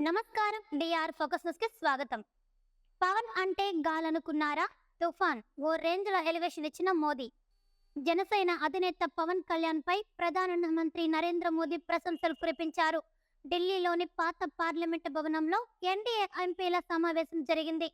నమస్కారం. DR focus news కి స్వాగతం. పవన్ అంటే గాలనుకున్నారా? తుఫాన్ ఓ రేంజ్ లో ఎలివేషన్ ఇచ్చిన మోదీ. జనసేన అధినేత పవన్ కళ్యాణ్ పై ప్రధానమంత్రి నరేంద్ర మోదీ ప్రశంసలు కురిపించారు. ఢిల్లీలోని పాత పార్లమెంటు భవనంలో ఎన్డీఏ ఎంపీల సమావేశం జరిగింది.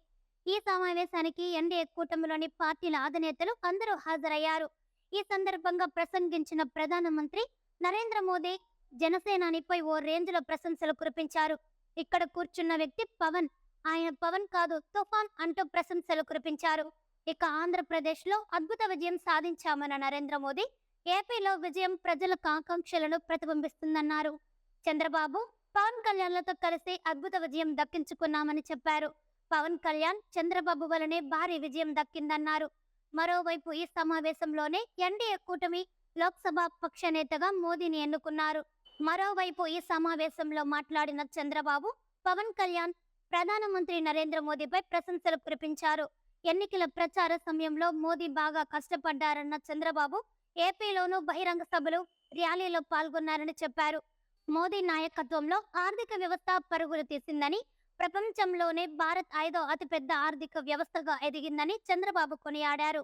ఈ సమావేశానికి ఎన్డీఏ కూటమిలోని పార్టీల అధినేతలు అందరూ హాజరయ్యారు. ఈ సందర్భంగా ప్రసంగించిన ప్రధానమంత్రి నరేంద్ర మోదీ జనసేనానిపై ఓ రేంజ్ లో ప్రశంసలు కురిపించారు. ఇక్కడ కూర్చున్న వ్యక్తి పవన్, ఆయన పవన్ కాదు తుఫాన్ అంటూ ప్రశంసలు కురిపించారు. ఇక ఆంధ్రప్రదేశ్ లో అద్భుత విజయం సాధించామన్న నరేంద్ర మోదీ ఏపీలో విజయం ప్రజల ఆకాంక్షలను ప్రతిబింబిస్తుందన్నారు. చంద్రబాబు, పవన్ కళ్యాణ్లతో కలిసి అద్భుత విజయం దక్కించుకున్నామని చెప్పారు. పవన్ కళ్యాణ్, చంద్రబాబు వలనే భారీ విజయం దక్కిందన్నారు. మరోవైపు ఈ సమావేశంలోనే ఎన్డీఏ కూటమి లోక్సభ పక్ష నేతగా మోదీని ఎన్నుకున్నారు. మరోవైపు ఈ సమావేశంలో మాట్లాడిన చంద్రబాబు, పవన్ కళ్యాణ్ ప్రధానమంత్రి నరేంద్ర మోదీపై ప్రశంసలు కురిపించారు. ఎన్నికల ప్రచార సమయంలో మోదీ బాగా కష్టపడ్డారన్న చంద్రబాబు ఏపీలోనూ బహిరంగ సభలు, ర్యాలీలో పాల్గొన్నారని చెప్పారు. మోదీ నాయకత్వంలో ఆర్థిక వ్యవస్థ పరుగులు తీసిందని, ప్రపంచంలోనే భారత్ 5వ అతిపెద్ద ఆర్థిక వ్యవస్థగా ఎదిగిందని చంద్రబాబు కొనియాడారు.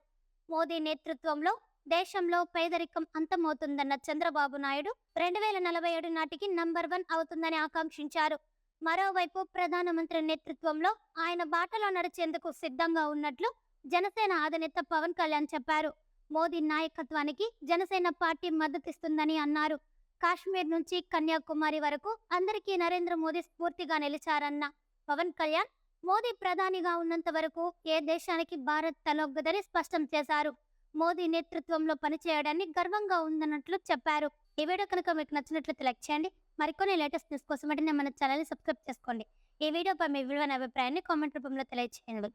మోదీ నేతృత్వంలో దేశంలో పేదరికం అంతమవుతుందన్న చంద్రబాబు నాయుడు 2047 నాటికి నంబర్ 1 అవుతుందని ఆకాంక్షించారు. మరోవైపు ప్రధానమంత్రి నేతృత్వంలో ఆయన బాటలో నడిచేందుకు సిద్ధంగా ఉన్నట్లు జనసేన అధినేత పవన్ కళ్యాణ్ చెప్పారు. మోదీ నాయకత్వానికి జనసేన పార్టీ మద్దతిస్తుందని అన్నారు. కాశ్మీర్ నుంచి కన్యాకుమారి వరకు అందరికీ నరేంద్ర మోదీ స్ఫూర్తిగా నిలిచారన్న పవన్ కళ్యాణ్, మోదీ ప్రధానిగా ఉన్నంత వరకు ఏ దేశానికి భారత్ తలొగ్గదని స్పష్టం చేశారు. మోదీ నేతృత్వంలో పనిచేయడాన్ని గర్వంగా ఉందన్నట్లు చెప్పారు. ఈ వీడియో కనుక మీకు నచ్చినట్లయితే లైక్ చేయండి. మరికొన్ని లేటెస్ట్ న్యూస్ కోసం మన ఛానల్ని సబ్స్క్రైబ్ చేసుకోండి. ఈ వీడియోపై మీ విలువైన అభిప్రాయాన్ని కామెంట్ రూపంలో తెలియజేయండి.